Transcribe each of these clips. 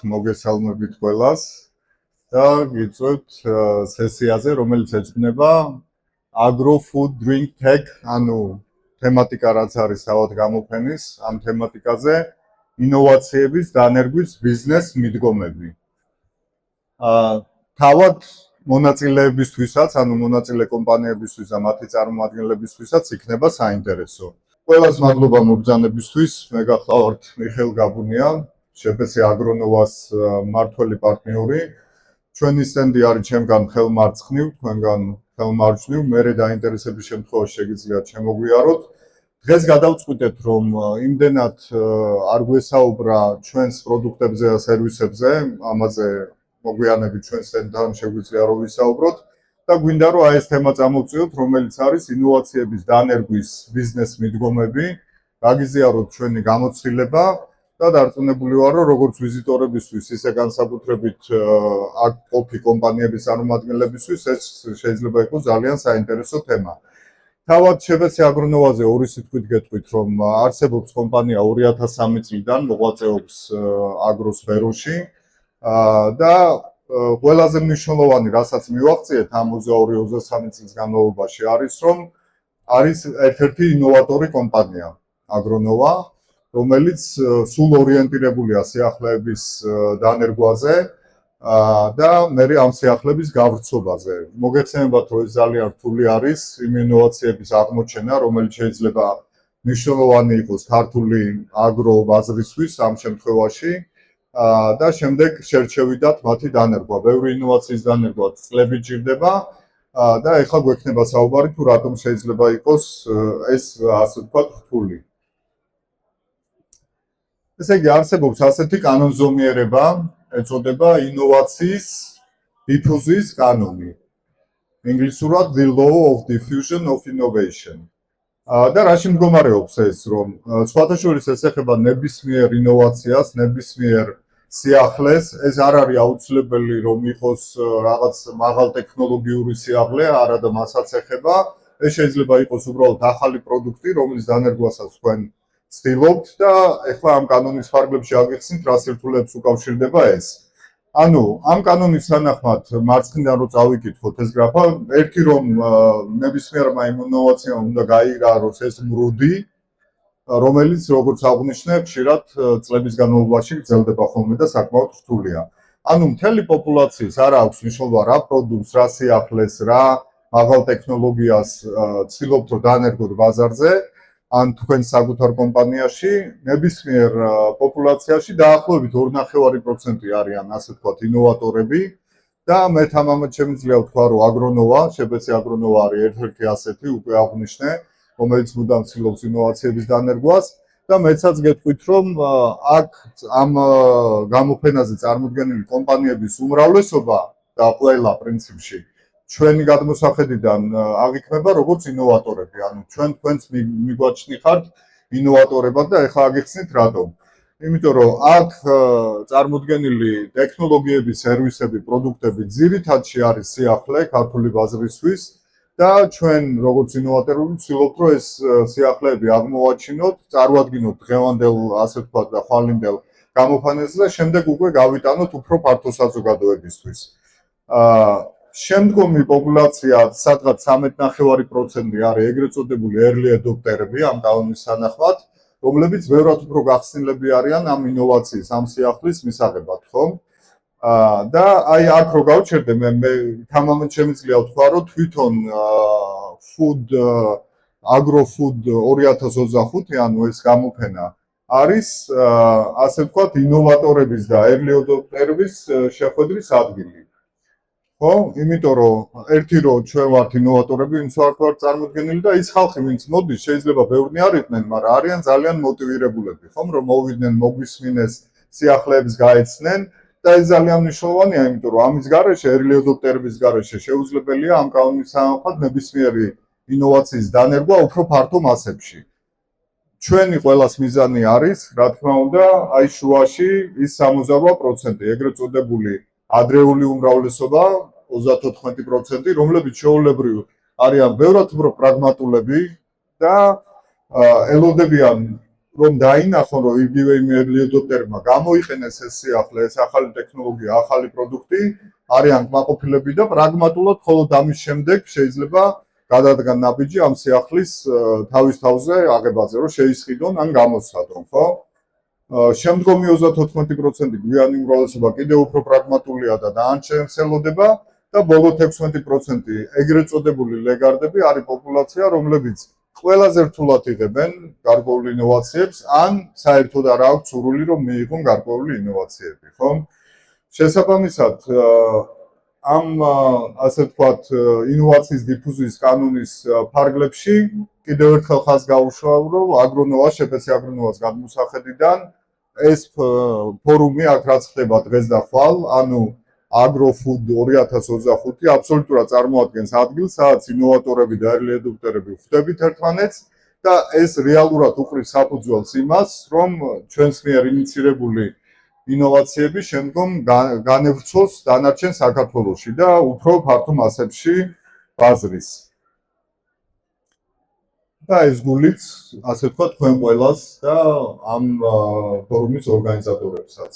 მოგესალმებით ყველას და გიწევთ სესიაზე, რომელიც ეძღვნება Agro Food Drink Tech, ანუ თემატიკა რაც არის თავად გამოფენის, ამ თემატიკაზე ინოვაციების დანერგვის ბიზნეს მიდგომები. თავად მონაწილეებისთვისაც, ანუ მონაწილე კომპანიებისთვის და მათი წარმომადგენლებისთვისაც იქნება საინტერესო. ყველას მადლობა მობრძანებისთვის, მე გახლავართ მიხეილ გაბუნია, შპc აგრონოვას მმართველი პარტნიორი. ჩვენი სტენდი არის ჩემგან ხელმარცხნივ, თქვენგან ხელმარჯვნივ, მერე დაინტერესების შემთხვევაში შეგიძლიათ შემოგვიაროთ. დღეს გადავწყვიტეთ, რომ იმდენად არ გვესაუბრა ჩვენს პროდუქტებზე და სერვისებზე, ამაზე მოგვიანებით ჩვენ სტენდთან შეგვიძლია რომ ვისაუბროთ და გვინდა რომ აი ეს თემა წამოვწიოთ, რომელიც არის ინოვაციების დანერგვის ბიზნეს მიდგომები, გაგიზიაროთ ჩვენი გამოცდილება და დარწმუნებული ვარ, რომ როგორც ვიზიტორებისთვის, ისე განსაკუთრებით აქ ყოფი კომპანიების წარმომადგენლებისთვის ეს შეიძლება იყოს ძალიან საინტერესო თემა. თავად შპc აგრონოვაზე ორი სიტყვით გეტყვით, რომ არსებობს კომპანია 2003 წლიდან მოღვაწეობს აგროსფეროში და ყველაზე მნიშვნელოვანი, რასაც მივაღწიეთ ამ 22-23 წლის განმავლობაში არის, რომ არის ერთ-ერთი ინოვატორი კომპანია აგრონოვა, რომელიც სულ ორიენტირებულია სიახლეების დანერგვაზე და მე ამ სიახლეების გავრცობაზე. მოგეხსენებათ, რომ ეს ძალიან რთული არის იმ ინოვაციების აღმოჩენა, რომელიც შეიძლება მნიშვნელოვანი იყოს ქართული აგრო ბაზრისთვის ამ შემთხვევაში და შემდეგ შერჩევიდათ მათი დანერგვა. ბევრი ინოვაციის დანერგვა წლები ჭირდება და ეხლა გვექნება საუბარი თუ რატომ შეიძლება იყოს ეს ასე ვთქვათ რთული. ესე იგი არსებობს ასეთი კანონზომიერება, ეწოდება ინოვაციის დიფუზიის კანონი. ინგლისურად The Law of Diffusion of Innovation. და რაში მდგომარეობს ეს, რომ სხვათა შორის ეს ეხება ნებისმიერ ინოვაციას, ნებისმიერ სიახლეს, ეს არ არის აუცილებელი რომ იყოს რაღაც მაღალ ტექნოლოგიური სიახლე, არადა მასაც ეხება, ეს შეიძლება იყოს უბრალოდ ახალი პროდუქტი, რომლის დანერგვასაც თქვენ ცდილობთ და ეხლა ამ კანონის ფარგლებში აგიხსნით, რა სირთულეებს უკავშირდება ეს. ანუ ამ კანონის თანახმად მარცხნიდან რო წავიკითხოთ ეს გრაფა, ერთი რომ ნებისმიერმა ინოვაციამ უნდა გაიგაროს ეს მრუდი, რომელიც როგორც აღნიშნე, ხშირად წლების განმავლობაში გრძელდება ხოლმე და საკმაოდ რთულია. ანუ მთელი პოპულაციის არ აქვს მნიშვნელობა რა პროდუქტს, რა სიახლეს, რა მაღალ ტექნოლოგიას ცდილობთ რომ დანერგოთ ბაზარზე, ან თქვენ საკუთარ კომპანიაში, ნებისმიერ პოპულაციაში დაახლოებით 2.5% არიან ასე ვთქვათ ინოვატორები და მე თამამად შემიძლია ვთქვა, რომ აგრონოვა, შპc აგრონოვა არის ერთ-ერთი ასეთი უკვე აღნიშნე, რომელიც მუდამ ცდილობს ინოვაციების დანერგვას და მეცაც გეტყვით, რომ აქ ამ გამოფენაზე წარმოდგენილი კომპანიების უმრავლესობა და ყველა პრინციპში ჩვენი გადმოსახედიდან აღიქმება როგორც ინოვატორები, ანუ თქვენც მიგვაჩნიხართ ინოვატორებად და ეხლა აგიხსნით რატომ. იმიტომ რომ აქ წარმოდგენილი ტექნოლოგიები, სერვისები, პროდუქტები ძირითადში არის სიახლე ქართული ბაზრისთვის და ჩვენ როგორც ინოვატორები ვცდილობთ, რომ ეს სიახლეები აღმოვაჩინოთ, წარმოადგინოთ დღევანდელ, ასე ვთქვათ, და ხვალინდელ გამოფენაზე და შემდეგ უკვე გავიტანოთ უფრო ფართო საზოგადოებისთვის. შემდგომი პოპულაცია სადღაც 13.5% არის ეგრეთ წოდებული early adopter-ები ამ კანონის თანახმად, რომლებიც ბევრად უფრო გახსნილები არიან ამ ინოვაციის, ამ სიახლის მისაღებად, ხომ? და აი აქ რო გავჩერდე, მე თამამად შემიძლია ვთქვა, რომ თვითონ Agro Food 2025, ანუ ეს გამოფენა არის ასე ვთქვათ ინოვატორების და early adopter-ების შეხვედრის ადგილი. ხო, იმიტომ რომ ერთი რომ ჩვენ ვართ ინოვატორები, ვინც ვართ წარმოდგენილი და ის ხალხი, ვინც მოდის, შეიძლება ბევრნი არ იყვნენ, მაგრამ არიან ძალიან მოტივირებულები, ხომ, რომ მოვიდნენ, მოგვისმინეს, სიახლეებს გაეცნენ და ეს ძალიან მნიშვნელოვანია, იმიტომ რომ ამის გარეშე, early adopter-ების გარეშე შეუძლებელია ამ კანონის თანახმად ნებისმიერი ინოვაციის დანერგვა უფრო ფართო მასებში. ჩვენი ყველას მიზანი არის, რა თქმა უნდა, აი შუაში ის 68%, ეგრეთ წოდებული ადრეული უმრავლესობა 34%, რომლებიც ჩვეულებრივ არიან ბევრად უფრო პრაგმატულები და ელოდებიან რომ დაინახონ, რომ იგივე იმ early adopter-მა გამოიყენეს ეს სიახლე, ეს ახალი ტექნოლოგია, ახალი პროდუქტი, არიან კმაყოფილები და პრაგმატულად მხოლოდ ამის შემდეგ შეიძლება გადადგან ნაბიჯი ამ სიახლის თავის თავზე აღებაზე, რომ შეისყიდონ ან გამოსცადონ, ხო? შემდგომი 34% გვიანი უმრავლესობა კიდევ უფრო პრაგმატულია და დაანჩენსელოდება და ბოლო 16% ეგრეთ წოდებული ლეგარდები არის პოპულაცია, რომლებიც ყველაზე რთულად იღებენ გარკვეულ ინოვაციებს, ან საერთოდ არ აქვს სურვილი, რომ მიიღონ გარკვეული ინოვაციები, ხო? შესაბამისად, ამ ასე ვთქვათ, ინოვაციის დიფუზიის კანონის ფარგლებში კიდევ ერთხელ ხაზს გაუშვავ, რომ აგრონოვა, შპც აგრონოვას გადმოსახედიდან ეს ფორუმი აქ რაც ხდება დღეს და ხვალ, ანუ AgroFood 2025 აბსოლუტურად წარმოადგენს ადგილს, სადაც ინოვატორები და early adopter-ები ხვდებით ერთმანეთს და ეს რეალურად უყრის საფუძველს იმას, რომ ჩვენს მიერ ინიცირებული ინოვაციები შემდგომ განევრცოს დანარჩენ საქართველოში და უფრო ფართო მასებში ბაზრის. და ეს გულით, ასე ვთქვათ, თქვენ ყველას და ამ ფორუმის ორგანიზატორებსაც.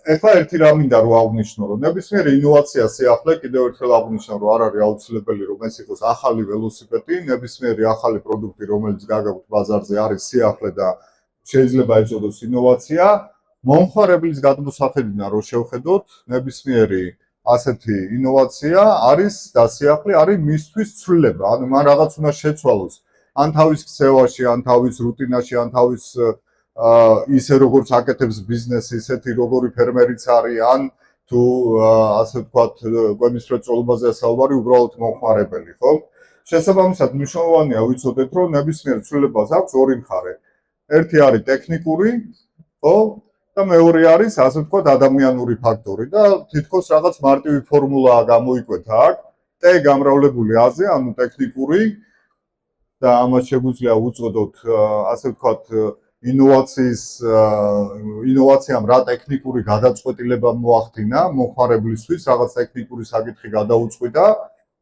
ეხლა ერთი რამ მინდა რომ აღვნიშნო, რომ ნებისმიერი ინოვაცია სიახლე კიდევ ერთხელ აღვნიშნო, რომ არ არის აუცილებელი, რომ ეს იყოს ახალი ველოსიპედი, ნებისმიერი ახალი პროდუქტი, რომელიც გაგაქვთ ბაზარზე, არის სიახლე და შეიძლება ეწოდოს ინოვაცია. მომხმარებლის გადმოსახედიდან რო შევხედოთ, ნებისმიერი ასეთი ინოვაცია არის და სიახლე არის მისთვის ცვლილება, ანუ მან რაღაც უნდა შეცვალოს, ან თავის ქცევაში, ან თავის რუტინაში, ან თავის ისე როგორც აკეთებს ბიზნესი, ისეთი როგორი ფერმერიც არის, ან თუ ასე ვთქვათ, კვების მრეწველობაზე საუბარი უბრალოდ მომხმარებელი, ხო? შესაბამისად, მნიშვნელოვანია ვიცოდეთ, რომ ნებისმიერ ცვლილებას აქვს ორი მხარე. ერთი არის ტექნიკური, ხო? და მეორე არის, ასე ვთქვათ, ადამიანური ფაქტორი და თითქოს რაღაც მარტივი ფორმულაა გამოიკვეთა აქ. ტე გამრავლებული აზე, ანუ ტექნიკური და ამას შეგვიძლია უწოდოთ, ასე ვთქვათ, ინოვაციამ რა ტექნიკური გადაწყვეტილება მოახდინა მომხმარებლისთვის, რაღაც ტექნიკური საკითხი გადაუწყვიტა,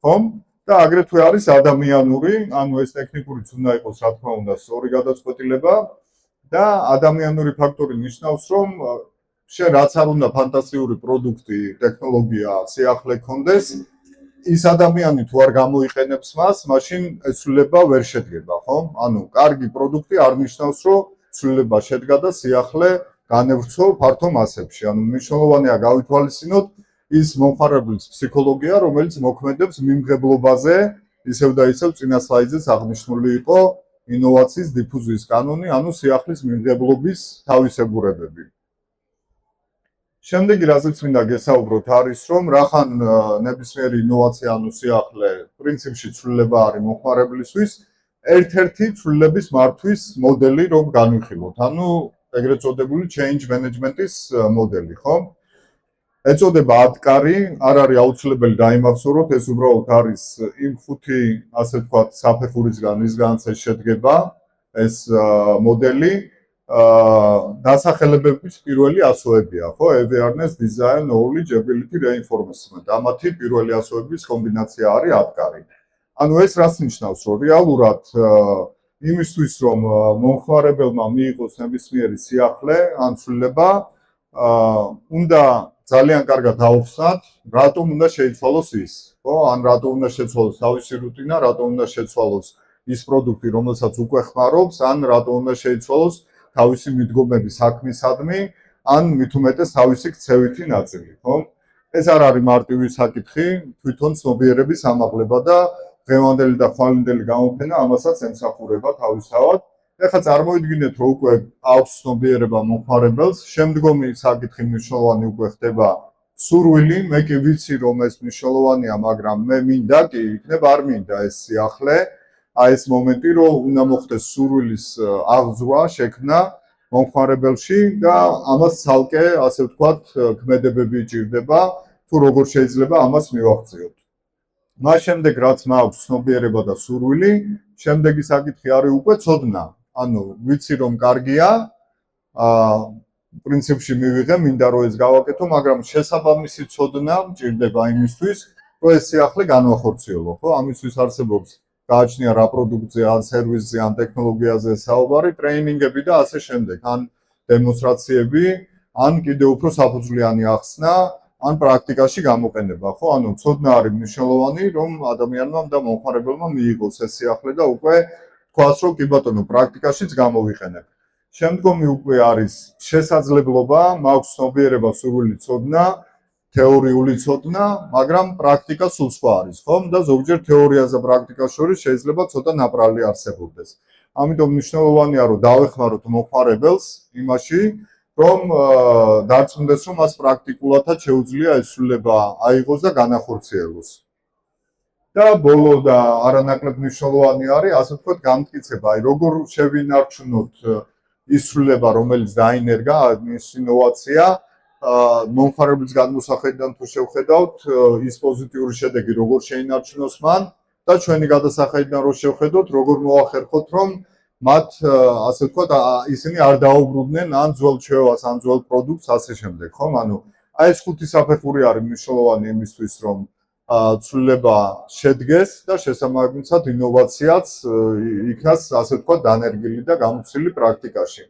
ხომ? და აგრეთვე არის ადამიანური, ანუ ეს ტექნიკურიც უნდა იყოს, რა თქმა უნდა, სწორი გადაწყვეტილება და ადამიანური ფაქტორი ნიშნავს, რომ შენ რაც არ უნდა ფანტასტიკური პროდუქტი, ტექნოლოგია, სიახლე ქონდეს, ის ადამიანი თუ არ გამოიყენებს მას, მაშინ ეს ცვლილება ვერ შედგება, ხო? ანუ კარგი პროდუქტი არ ნიშნავს, რომ ცვლილება შედგა და სიახლე განევრცო ფართო მასებში. ანუ მნიშვნელოვანია გავითვალისწინოთ ის მომხმარებლის ფსიქოლოგია, რომელიც მოქმედებს მიმღებლობაზე, ისევ და ისევ წინა სლაიდზეც აღნიშნული იყო ინოვაციის დიფუზიის კანონი, ანუ სიახლის მიმღებლობის თავისებურებები. შემდეგი რაზეც მინდა გესაუბროთ არის, რომ რახან ნებისმიერი ინოვაცია, ანუ სიახლე, პრინციპში ცვლილება არის მომხმარებლისთვის, ერთ-ერთი ცვლილების მართვის მოდელი რომ განვიხილოთ, ანუ ეგრეთ წოდებული change management-ის მოდელი, ხო? ეწოდება ატკარი, არ არის აუცილებელი დაიმახსოვროთ, ეს უბრალოდ არის იმ ხუთი, ასე ვთქვათ, საფეხურისგან, რისგანაც ეს შედგება, ეს მოდელი, დასახელებების პირველი ასოებია, ხო? Awareness, Design, Knowledge, Ability, Reinforcement. ამათი პირველი ასოების კომბინაცია არის ატკარი. ანუ ეს რას ნიშნავს, რომ რეალურად იმისთვის, რომ მომხმარებელმა მიიღოს ნებისმიერი სიახლე ან ცვლილება, უნდა ძალიან კარგად აუხსნათ, რატომ უნდა შეიცვალოს ის, ხო? ან რატომ უნდა შეცვალოს თავისი რუტინა, რატომ უნდა შეცვალოს ის პროდუქტი, რომელსაც უკვე ხმარობს, ან რატომ უნდა შეიცვალოს თავისი მიდგომები საქმისადმი, ან მით უმეტეს თავისი ქცევითი ნაწილი, ხო? ეს არ არის მარტივი საკითხი, თვითონ ცნობიერების ამაღლება და დღევანდელი და ხვალინდელი გამოფენა ამასაც ემსახურება თავისთავად. ეხლა წარმოიდგინეთ, რომ უკვე აქვს ცნობიერება მომხმარებელს, შემდგომი საკითხი მნიშვნელოვანი უკვე ხდება სურვილი, მე კი ვიცი, რომ ეს მნიშვნელოვანია, მაგრამ მე მინდა კი, იქნებ არ მინდა ეს სიახლე, აი ეს მომენტი, რომ უნდა მოხდეს სურვილის აღძვრა, შექმნა მომხმარებელში და ამას ცალკე, ასე ვთქვათ, ქმედებები ჭირდება, თუ როგორ შეიძლება ამას მივახციოთ. მას შემდეგ, რაც მაქვს ცნობიერება და სურვილი, შემდეგი საკითხი არის უკვე ცოდნა. ანუ ვიცი რომ კარგია, პრინციპში მივიღე, მინდა რომ ეს გავაკეთო, მაგრამ შესაბამისი ცოდნა მჭირდება იმისთვის, რომ ეს სიახლე განვახორციელო, ხო? ამისთვის არსებობს გააჩნია რა პროდუქტზე, ან სერვისზე, ან ტექნოლოგიაზე საუბარი, ტრეინინგები და ასე შემდეგ, ან დემონსტრაციები, ან კიდევ უფრო საფუძვლიანი ახსნა, ან პრაქტიკაში გამოყენება, ხო? ანუ ცოდნა არის მნიშვნელოვანი, რომ ადამიანმა და მომხმარებელმა მიიღოს ეს სიახლე და უკვე თქვას, რომ კი ბატონო, პრაქტიკაშიც გამოვიყენებ. შემდგომი უკვე არის შესაძლებლობა, მაქვს ცნობიერება, სურვილი, ცოდნა, თეორიული ცოდნა, მაგრამ პრაქტიკა სულ სხვა არის, ხომ? და ზოგჯერ თეორიას და პრაქტიკას შორის შეიძლება ცოტა ნაპრალი არსებობდეს. ამიტომ მნიშვნელოვანია, რომ დავეხმაროთ მომხმარებელს იმაში, რომ დარწმუნდეს, რომ მას პრაქტიკულადაც შეუძლია ეს ცვლილება აიღოს და განახორციელოს. და ბოლო და არანაკლებ მნიშვნელოვანი არის, ასე ვთქვათ, განმტკიცება, აი როგორ შევინარჩუნოთ ის ცვლილება, რომელიც დაინერგა ის ინოვაცია, მომხმარებლის გადმოსახედიდან თუ შევხედავთ, ის პოზიტიური შედეგი როგორ შეინარჩუნოს მან და ჩვენი გადასახედიდან რო შევხედოთ, როგორ მოახერხოთ, რომ მათ ასე ვთქვათ, ისინი არ დაუბრუნდნენ ან ძველ ჩვევას, ან ძველ პროდუქტს ასე შემდეგ, ხომ? ანუ აი ეს ხუთი საფეხური არის მნიშვნელოვანი იმისთვის, რომ ცვლილება შედგეს და შესაბამისად ინოვაციაც იქნას ასე ვთქვათ დანერგილი და გამოცილი პრაქტიკაში.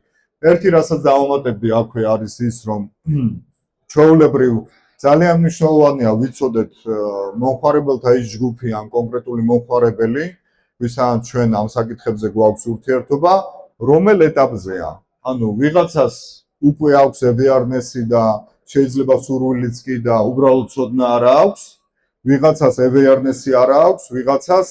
ერთი რასაც დავამატებდი აქვე არის ის, რომ ჩვეულებრივ ძალიან მნიშვნელოვანია ვიცოდეთ მომხმარებელთა ის ჯგუფი ან კონკრეტული მომხმარებელი, ვისაც ჩვენ ამ საკითხებზე გვაქვს ურთიერთობა, რომელ ეტაპზეა. ანუ ვიღაცას უკვე აქვს awareness-ი და შეიძლება სურვილიც კი და უბრალოდ ცოდნა არ აქვს, ვიღაცას awareness-ი არ აქვს, ვიღაცას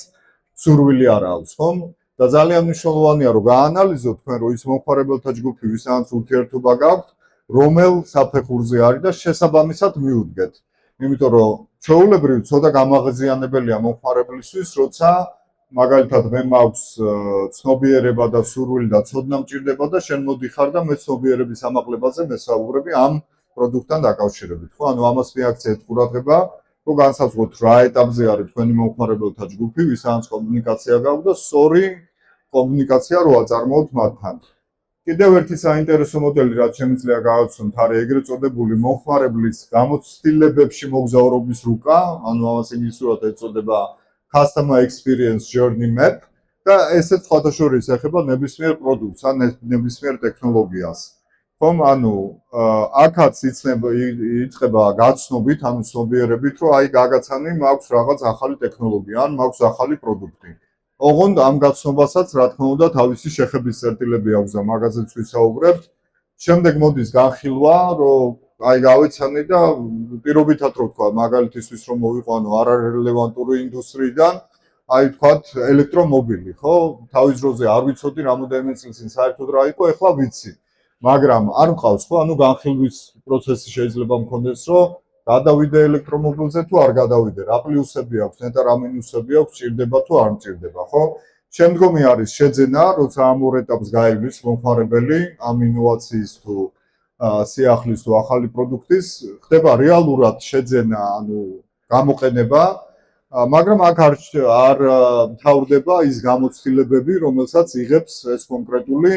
სურვილი არ აქვს, ხომ? და ძალიან მნიშვნელოვანია, რომ გაანალიზოთ თქვენ, რომ ის მომხმარებელთა ჯგუფი, ვისაც ურთიერთობა გაქვთ, რომელ საფეხურზე არის და შესაბამისად მიუდგეთ. იმიტომ რომ ჩვეულებრივ ცოტა გამაღიზიანებელია მომხმარებლისთვის, როცა მაგალითად მე მაქვს ცნობიერება და სურვილი და ცოდნა მჭირდება და შენ მოდიხარ და მე ცნობიერების ამაღლებაზე მესაუბრები ამ პროდუქტთან დაკავშირებით. ხო, ანუ ამას მიაქცეთ ყურადღება, რომ განსაზღვროთ რა ეტაპზე არის თქვენი მომხმარებელთა ჯგუფი, ვისაც კომუნიკაცია გაქვთ და სწორი კომუნიკაცია რო აწარმოოთ მათთან. კიდევ ერთი საინტერესო მოდელი, რაც შემიძლია გავაცნოთ, არის ეგრეთ წოდებული მომხმარებლის გამოცდილებებში მოგზაურობის რუკა, ანუ ამას ინგლისურად ეწოდება Customer Experience Journey Map და ესეც სხვადასხვა ეხება ნებისმიერ პროდუქტს ან ნებისმიერ ტექნოლოგიას. ხომ, ანუ აქაც იწყება გაცნობით, ანუ ცნობიერებით, რომ აი გაგაცანი მაქვს რაღაც ახალი ტექნოლოგია ან მაქვს ახალი პროდუქტი. ოღონდ ამ გაცნობასაც რა თქმა უნდა თავისი შეხების წერტილები აქვს და მაგაზეც ვისაუბრებთ. შემდეგ მოდის განხილვა, რომ აი გავიცანი და პირობითად რო თქვა, მაგალითისთვის რომ მოვიყვანო არარელევანტური ინდუსტრიიდან, აი თქვათ ელექტრომობილი, ხო? თავის დროზე არ ვიცოდი რამოდენიმე წელს წინ საერთოდ რა იყო, ეხლა ვიცი. მაგრამ არ მყავს, ხო? ანუ განხილვის პროცესი შეიძლება მქონდეს, რომ გადავიდე ელექტრომობილზე თუ არ გადავიდე, რა პლუსები აქვს, ნეტა რა მინუსები აქვს, ჭირდება თუ არ მჭირდება, ხო? შემდგომი არის შეძენა, როცა ამ ორ ეტაპს გაივლის მომხმარებელი ამ ინოვაციის თუ სიახლის თუ ახალი პროდუქტის, ხდება რეალურად შეძენა, ანუ გამოყენება, მაგრამ აქ არ მთავრდება ის გამოცდილებები, რომელსაც იღებს ეს კონკრეტული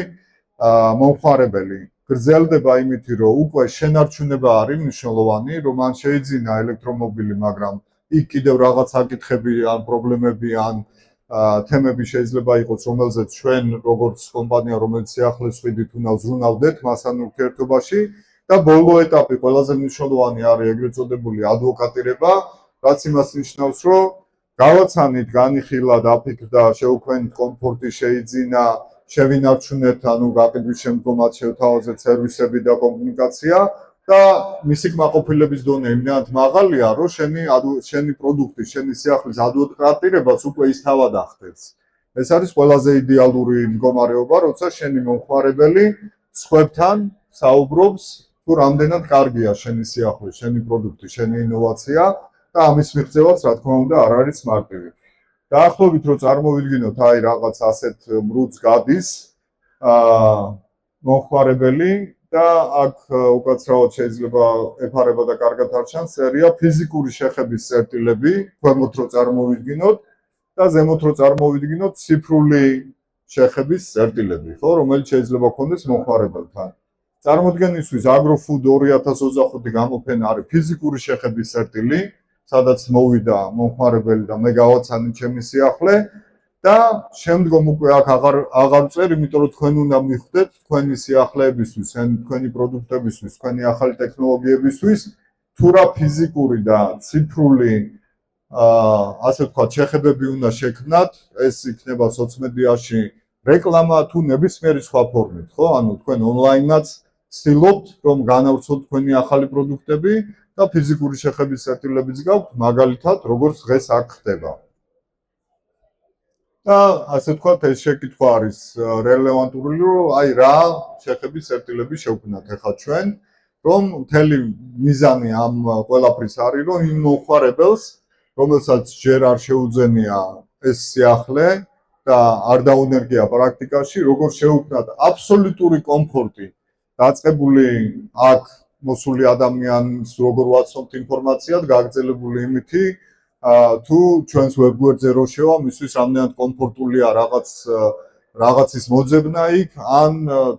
მომხმარებელი. გრძელდება იმითი, რომ უკვე შენარჩუნება არის მნიშვნელოვანი, რომ მან შეიძინა ელექტრომობილი, მაგრამ იქ კიდევ რაღაც საკითხები ან პრობლემები ან თემები შეიძლება იყოს, რომელზეც ჩვენ როგორც კომპანია, რომელიც სიახლეს ვყიდით, უნდა ვზრუნავდეთ მასთან ურთიერთობაში და ბოლო ეტაპი ყველაზე მნიშვნელოვანი არის ეგრეთ წოდებული ადვოკატირება, რაც იმას ნიშნავს, რომ გავაცანით, განიხილა, დაფიქრდა, შევუქმნით კომფორტი, შეიძინა, შევინარჩუნეთ, ანუ გაყიდვის შემდგომაც შევთავაზეთ სერვისები და კომუნიკაცია და მისი კმაყოფილების დონე იმდენად მაღალია, რომ შენი პროდუქტი, შენი სიახლის ადვოკატირებას უკვე ის თავად ახდენს. ეს არის ყველაზე იდეალური მდგომარეობა, როცა შენი მომხმარებელი სხვებთან საუბრობს, თუ რამდენად კარგია შენი სიახლე, შენი პროდუქტი, შენი ინოვაცია და ამის მიღწევაც, რა თქმა უნდა, არ არის მარტივი. დაახლოებით რომ წარმოვიდგინოთ, აი რაღაც ასეთ მრუდს გადის მომხმარებელი და აქ უკაცრავად შეიძლება ეფარება და კარგად არ ჩანს სერია ფიზიკური შეხების წერტილები, ქვემოთ რო წარმოვიდგინოთ და ზემოთ რო წარმოვიდგინოთ ციფრული შეხების წერტილები, ხო, რომელიც შეიძლება გქონდეს მომხმარებელთან. წარმოდგენისთვის AgroFood 2025 გამოფენა არის ფიზიკური შეხების წერტილი, სადაც მოვიდა მომხმარებელი და მე გავაცანი ჩემი სიახლე და შემდგომ უკვე აქ აღარ წერ, იმიტომ რომ თქვენ უნდა მიხვდეთ თქვენი სიახლეებისთვის, თქვენი პროდუქტებისთვის, თქვენი ახალი ტექნოლოგიებისთვის თუ რა ფიზიკური და ციფრული ასე ვთქვათ, შეხებები უნდა შექმნათ, ეს იქნება სოციმედიაში რეკლამა თუ ნებისმიერი სხვა ფორმით, ხო? ანუ თქვენ ონლაინაც ცდილობთ, რომ განავრცოთ თქვენი ახალი პროდუქტები და ფიზიკური შეხების წერტილებიც გაქვთ, მაგალითად, როგორც დღეს აქ ხდება. და ასე ვთქვათ, ეს შეკითხვა არის რელევანტური, რომ აი რა შეხების წერტილები შევქმნათ ახლა ჩვენ, რომ მთელი მიზანი ამ ყველაფრის არის, რომ იმ მოხმარებელს რომელსაც ჯერ არ შეუძენია ეს სიახლე და არ დაუნერგია პრაქტიკაში, როგორ შეუქმნათ აბსოლუტური კომფორტი დაწყებული აქ მოსული ადამიანს როგორ ვაცნობთ ინფორმაციად, გაგრძელებული იმითი, თუ ჩვენს ვებგვერდზე რო შევა, მისთვის რამდენად კომფორტულია რაღაცის მოძებნა იქ, ან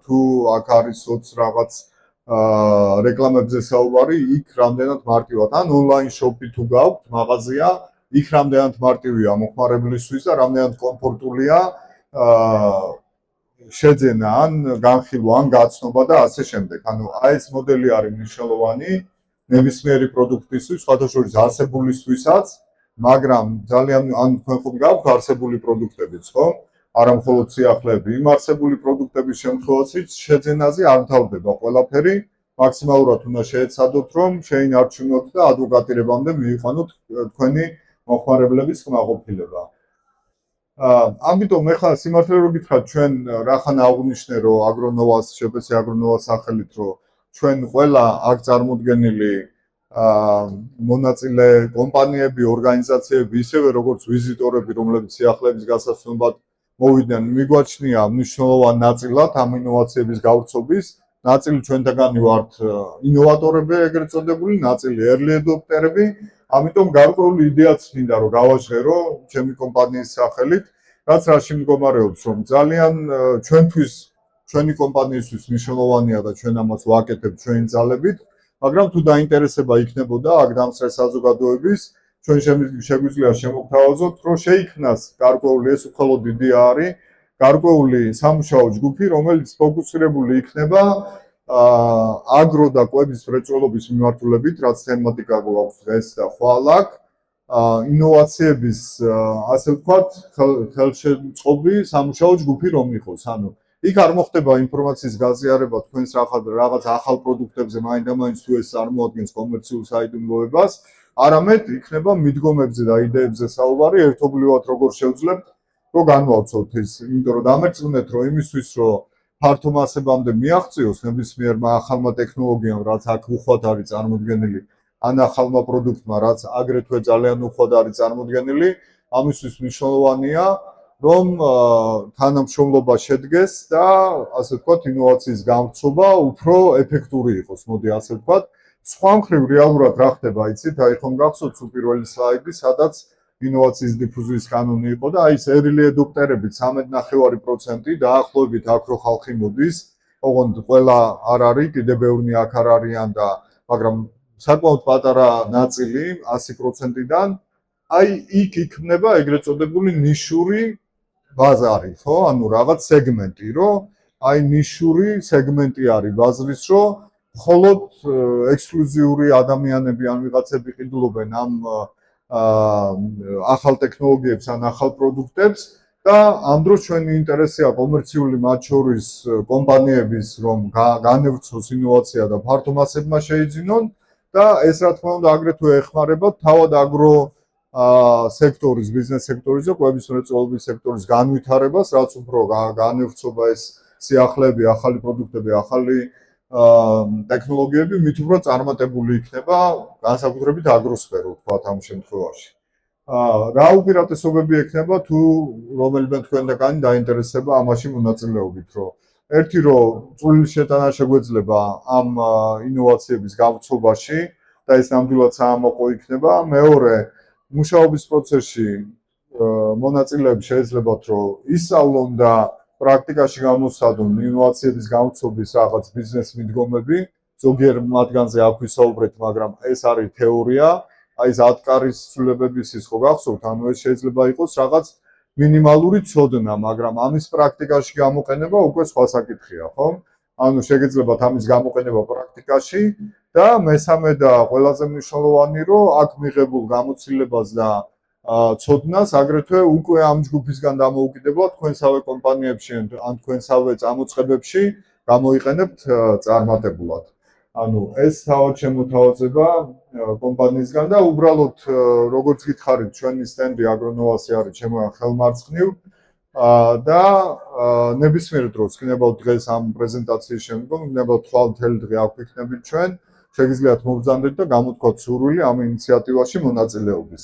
თუ აქ არის რაღაც რეკლამებზე საუბარი, იქ რამდენად მარტივად, ან ონლაინ შოპი თუ გაქვთ, მაღაზია, იქ რამდენად მარტივია მოხმარებლისთვის და რამდენად კომფორტულია შეძენა, ან განხილვა, ან გაცნობა და ასე შემდეგ. ანუ აი ეს მოდელი არის მნიშვნელოვანი ნებისმიერი პროდუქტისთვის, სხვათა შორის არსებულისთვისაც, მაგრამ ძალიან ან თქვენ ხომ გაქვთ არსებული პროდუქტებიც, ხო? არა მხოლოდ სიახლეები, იმ არსებული პროდუქტების შემთხვევაშიც შეძენაზე არ მთავრდება ყველაფერი, მაქსიმალურად უნდა შეეცადოთ, რომ შეინარჩუნოთ და ადვოკატირებამდე მიიყვანოთ თქვენი მოხმარებლების კმაყოფილება. ამიტომ ეხლა სიმართლე რომ გითხრათ, ჩვენ რახან აღვნიშნე, რომ აგრონოვას, შპს აგრონოვას სახელით, რომ ჩვენ ყველა აქ წარმოდგენილი მონაწილე კომპანიები, ორგანიზაციები, ისევე როგორც ვიზიტორები, რომლებიც სიახლეების გასაცნობად მოვიდნენ, მიგვაჩნია მნიშვნელოვან ნაწილად ამ ინოვაციების გავრცობის, ნაწილი ჩვენთაგანი ვართ ინოვატორები, ეგრეთ წოდებული, ნაწილი early adopter-ები, ამიტომ გარკვეული იდეაც მინდა რომ გავაჟღერო ჩემი კომპანიის სახელით, რაც რაში მდგომარეობს, რომ ძალიან ჩვენთვის, ჩვენი კომპანიისთვის მნიშვნელოვანია და ჩვენ ამას ვაკეთებთ ჩვენი ძალებით, მაგრამ თუ დაინტერესება იქნებოდა აქ დამსწრე საზოგადოების, ჩვენ შეგვიძლია შემოგთავაზოთ, რომ შეიქმნას გარკვეული, ეს უხალოდ იდეა არის, გარკვეული სამუშაო ჯგუფი, რომელიც ფოკუსირებული იქნება აგრო და კვების მრეწველობის მიმართულებით, რაც თემატიკა გვაქვს დღეს და ხვალ აქ, ინოვაციების, ასე ვთქვათ, ხელშეწყობი სამუშაო ჯგუფი რომ იყოს, ანუ იქ არ მოხდება ინფორმაციის გაზიარება თქვენს რაღაც ახალ პროდუქტებზე, მაინდა-მაინც თუ ეს წარმოადგენს კომერციულ საიდუმლოებას, არამედ იქნება მიდგომებზე და იდეებზე საუბარი, ერთობლივად როგორ შევძლებთ, რომ განვავცოთ ის, იმიტომ რომ დამერწმუნეთ, რომ იმისთვის, რომ ფართო მასებამდე მიაღწიოს ნებისმიერმა ახალმა ტექნოლოგიამ, რაც აქ უხვად არის წარმოდგენილი, ან ახალმა პროდუქტმა, რაც აგრეთვე ძალიან უხვად არის წარმოდგენილი, ამისთვის მნიშვნელოვანია, რომ თანამშრომლობა შედგეს და ასე ვთქვათ, ინოვაციის გამოცობა უფრო ეფექტური იყოს, მოდი ასე ვთქვათ. სხვა მხრივ რეალურად რა ხდება, იცით, აი ხომ გახსოვთ პირველი სლაიდი, სადაც ინოვაციის დიფუზიის კანონი იყო და აი ეს early adopter-ები 13.5% დაახლოებით აქ რო ხალხი მოდის, ოღონდ ყველა არ არის, კიდე ბევრი აქ არ არიან და მაგრამ საკმაოდ პატარა ნაწილი 100%-დან აი იქ იქნება ეგრეთ წოდებული ნიშური ბაზარი, ხო? ანუ რაღაც სეგმენტი, რომ აი ნიშური სეგმენტი არის ბაზრის, რომ მხოლოდ ექსკლუზიური ადამიანები ან ვიღაცები ყიდულობენ ამ ახალ ტექნოლოგიებს ან ახალ პროდუქტებს და ამ დროს ჩვენი ინტერესია კომერციული მათ შორის კომპანიების რომ განევრცოს ინოვაცია და ფართო მასებმა შეიძინონ და ეს რა თქმა უნდა აგრეთვე ეხმარება თავად აგრო სექტორის, ბიზნეს სექტორის და კვების მრეწველობის სექტორის განვითარებას, რაც უფრო განევრცობა ეს სიახლეები, ახალი პროდუქტები, ახალი ტექნოლოგიები მით უფრო წარმატებული იქნება განსაკუთრებით აგროსფერო ვთქვათ ამ შემთხვევაში. რა უპირატესობები ექნება თუ რომელიმე თქვენთაგანი დაინტერესება ამაში მონაწილეობით, რომ ერთი რომ წვრილი შეტანა შეგვეძლება ამ ინოვაციების გავრცობაში და ეს ნამდვილად საამოყო იქნება, მეორე მუშაობის პროცესში მონაწილეები შეიძლებათ რომ ისწავლონ და პრაქტიკაში გამოსცადონ ინოვაციების გავრცობის რაღაც ბიზნეს მიდგომები, ზოგიერთ მათგანზე აქ ვისაუბრეთ, მაგრამ ეს არის თეორია, აი ეს 10 კარის ცვლილებების ის ხო გახსოვთ, ანუ ეს შეიძლება იყოს რაღაც მინიმალური ცოდნა, მაგრამ ამის პრაქტიკაში გამოყენება უკვე სხვა საკითხია, ხო? ანუ შეგიძლიათ ამის გამოყენება პრაქტიკაში და მესამე და ყველაზე მნიშვნელოვანი, რომ აქ მიღებულ გამოცდილებას და ცოდნას აგრეთვე უკვე ამ ჯგუფისგან დამოუკიდებლად თქვენსავე კომპანიებში ან თქვენსავე წამოწყებებში გამოიყენებთ წარმატებულად. ანუ ეს თავად შემოთავაზება კომპანიისგან და უბრალოდ როგორც გითხარით, ჩვენი სტენდი აგრონოვასი არის ჩემო ხელმარცხნივ და ნებისმიერ დროს გნებავთ დღეს ამ პრეზენტაციის შემდგომ, გნებავთ ხვალ მთელი დღე აქ ვიქნებით ჩვენ, შეგიძლიათ მობრძანდეთ და გამოთქვათ სურვილი ამ ინიციატივაში მონაწილეობის.